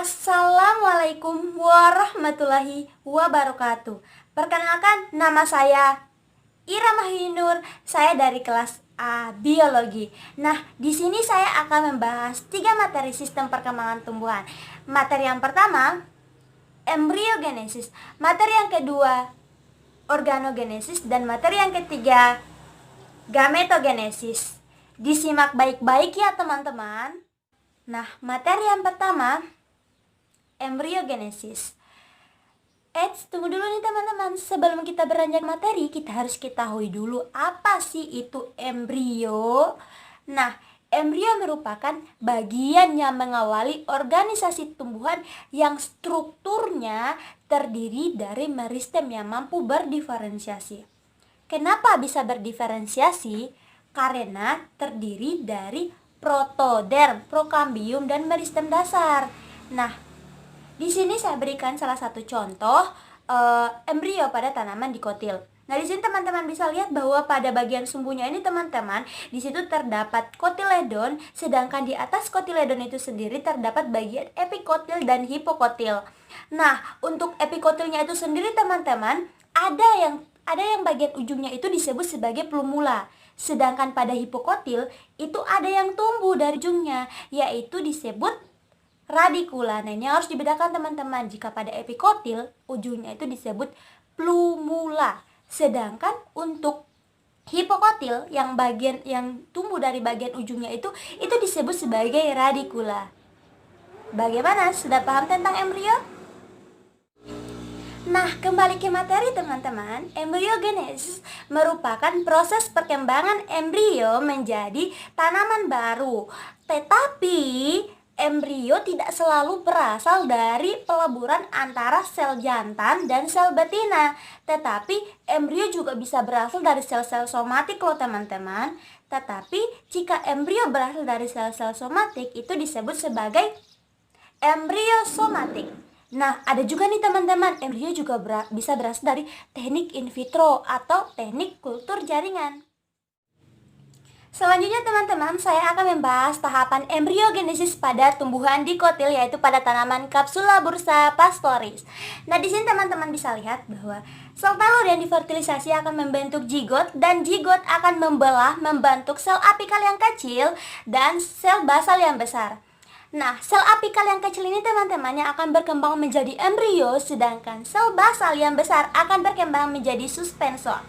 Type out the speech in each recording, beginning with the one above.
Assalamualaikum warahmatullahi wabarakatuh. Perkenalkan, nama saya Ira Mahinur. Saya dari kelas A Biologi. Nah, di sini saya akan membahas 3 materi sistem perkembangan tumbuhan. Materi yang pertama, embriogenesis. Materi yang kedua, organogenesis. Dan materi yang ketiga, gametogenesis. Disimak baik-baik ya teman-teman. Nah, materi yang pertama, embriogenesis. Tunggu dulu nih teman-teman. Sebelum kita beranjak materi, kita harus ketahui dulu apa sih itu embrio. Nah, embrio merupakan bagian yang mengawali organisasi tumbuhan yang strukturnya terdiri dari meristem yang mampu berdiferensiasi. Kenapa bisa berdiferensiasi? Karena terdiri dari protoderm, prokambium, dan meristem dasar. Nah, di sini saya berikan salah satu contoh embrio pada tanaman dikotil. Nah, di sini teman-teman bisa lihat bahwa pada bagian sumbunya ini teman-teman, di situ terdapat kotiledon, sedangkan di atas kotiledon itu sendiri terdapat bagian epikotil dan hipokotil. Nah, untuk epikotilnya itu sendiri teman-teman, ada yang bagian ujungnya itu disebut sebagai plumula. Sedangkan pada hipokotil itu ada yang tumbuh dari ujungnya, yaitu disebut radikula. Nah, ini harus dibedakan teman-teman. Jika pada epikotil, ujungnya itu disebut plumula. Sedangkan untuk hipokotil, yang tumbuh dari bagian ujungnya itu disebut sebagai radikula. Bagaimana? Sudah paham tentang embrio? Nah, kembali ke materi teman-teman. Embriogenesis merupakan proses perkembangan embrio menjadi tanaman baru. Tetapi embrio tidak selalu berasal dari peleburan antara sel jantan dan sel betina. Tetapi embrio juga bisa berasal dari sel-sel somatik loh teman-teman. Tetapi jika embrio berasal dari sel-sel somatik, itu disebut sebagai embrio somatik. Nah, ada juga nih teman-teman, embrio juga bisa berasal dari teknik in vitro atau teknik kultur jaringan. Selanjutnya teman-teman, saya akan membahas tahapan embriogenesis pada tumbuhan dikotil, yaitu pada tanaman Capsula bursa pastoris. Nah, di sini teman-teman bisa lihat bahwa sel telur yang difertilisasi akan membentuk zigot, dan zigot akan membentuk sel apikal yang kecil dan sel basal yang besar. Nah, sel apikal yang kecil ini teman-teman yang akan berkembang menjadi embrio, sedangkan sel basal yang besar akan berkembang menjadi suspensor.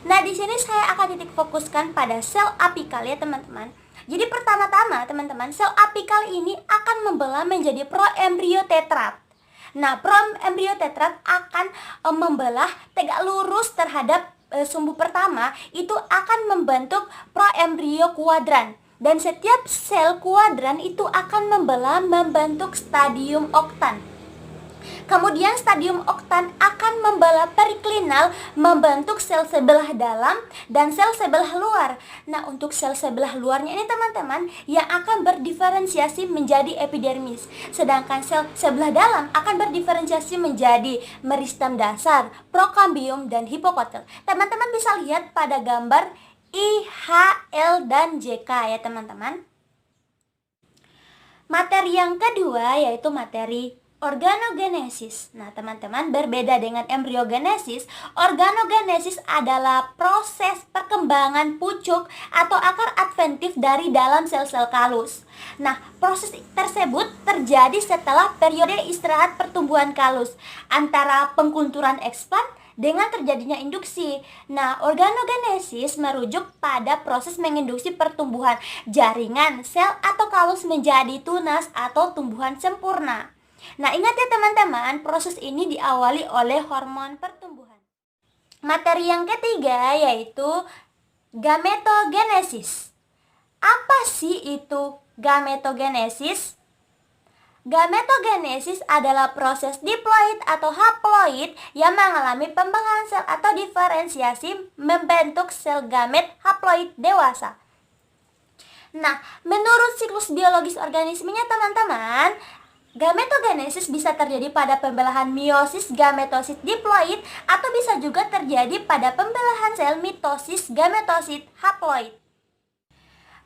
Nah, di sini saya akan titik fokuskan pada sel apikal ya teman-teman. Jadi pertama-tama teman-teman, sel apikal ini akan membelah menjadi proembrio tetrat. Nah, proembrio tetrat akan membelah tegak lurus terhadap sumbu pertama, itu akan membentuk proembrio kuadran. Dan setiap sel kuadran itu akan membentuk stadium oktan. Kemudian stadium oktan akan membelah periklinal, membentuk sel sebelah dalam dan sel sebelah luar. Nah, untuk sel sebelah luarnya ini teman-teman yang akan berdiferensiasi menjadi epidermis. Sedangkan sel sebelah dalam akan berdiferensiasi menjadi meristem dasar, prokambium, dan hipokotil. Teman-teman bisa lihat pada gambar I, H, L, dan JK ya teman-teman. Materi yang kedua yaitu materi organogenesis. Nah, teman-teman, berbeda dengan embriogenesis, organogenesis adalah proses perkembangan pucuk atau akar adventif dari dalam sel-sel kalus. Nah, proses tersebut terjadi setelah periode istirahat pertumbuhan kalus antara pengkulturan ekspan dengan terjadinya induksi. Nah, organogenesis merujuk pada proses menginduksi pertumbuhan jaringan sel atau kalus menjadi tunas atau tumbuhan sempurna. Nah, ingat ya teman-teman, proses ini diawali oleh hormon pertumbuhan. Materi yang ketiga yaitu gametogenesis. Apa sih itu gametogenesis? Gametogenesis adalah proses diploid atau haploid yang mengalami pembelahan sel atau diferensiasi membentuk sel gamet haploid dewasa. Nah, menurut siklus biologis organismenya teman-teman, gametogenesis bisa terjadi pada pembelahan meiosis gametosit diploid atau bisa juga terjadi pada pembelahan sel mitosis gametosit haploid.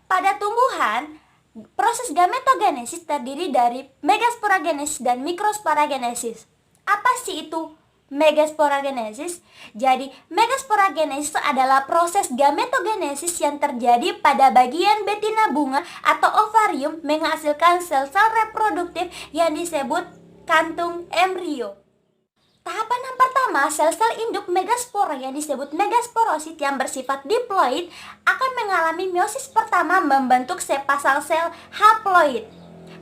Pada tumbuhan, Proses gametogenesis terdiri dari megasporogenesis dan mikrosporogenesis. Apa sih itu megasporogenesis? Jadi, megasporogenesis adalah proses gametogenesis yang terjadi pada bagian betina bunga atau ovarium menghasilkan sel-sel reproduktif yang disebut kantung embrio. Tahapan yang pertama, sel-sel induk megaspora yang disebut megasporosit yang bersifat diploid akan mengalami meiosis pertama membentuk sepasang sel haploid.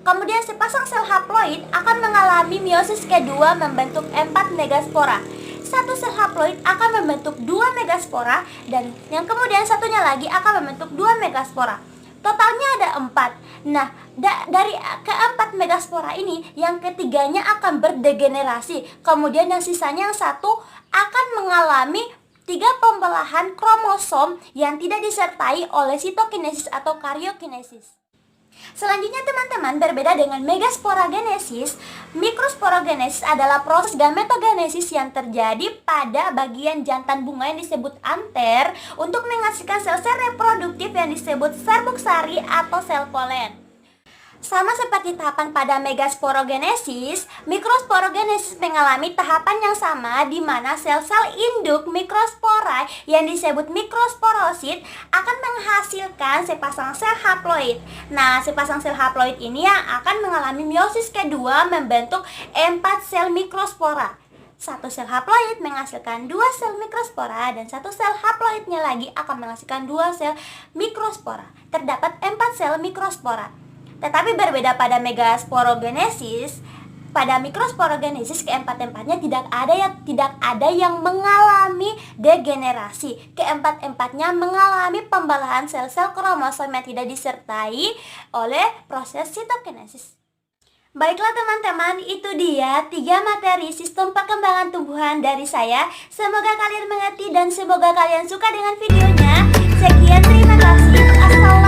Kemudian sepasang sel haploid akan mengalami meiosis kedua membentuk 4 megaspora. Satu sel haploid akan membentuk 2 megaspora dan yang kemudian satunya lagi akan membentuk 2 megaspora. Totalnya ada 4. Nah, dari keempat megaspora ini, yang ketiganya akan berdegenerasi. Kemudian yang sisanya yang satu akan mengalami 3 pembelahan kromosom yang tidak disertai oleh sitokinesis atau karyokinesis. Selanjutnya teman-teman, berbeda dengan megasporogenesis, mikrosporogenesis adalah proses gametogenesis yang terjadi pada bagian jantan bunga yang disebut anter untuk menghasilkan sel-sel reproduktif yang disebut serbuk sari atau sel polen. Sama seperti tahapan pada megasporogenesis, mikrosporogenesis mengalami tahapan yang sama di mana sel-sel induk mikrospora yang disebut mikrosporosit akan menghasilkan sepasang sel haploid. Nah, sepasang sel haploid ini yang akan mengalami meiosis kedua membentuk 4 sel mikrospora. Satu sel haploid menghasilkan 2 sel mikrospora dan satu sel haploidnya lagi akan menghasilkan 2 sel mikrospora. Terdapat 4 sel mikrospora. Tetapi berbeda pada megasporogenesis, pada mikrosporogenesis keempat-empatnya tidak ada yang mengalami degenerasi. Keempat-empatnya mengalami pembelahan sel-sel kromosom yang tidak disertai oleh proses sitokinesis. Baiklah teman-teman, itu dia 3 materi sistem perkembangan tumbuhan dari saya. Semoga kalian mengerti dan semoga kalian suka dengan videonya. Sekian, terima kasih. Assalamualaikum.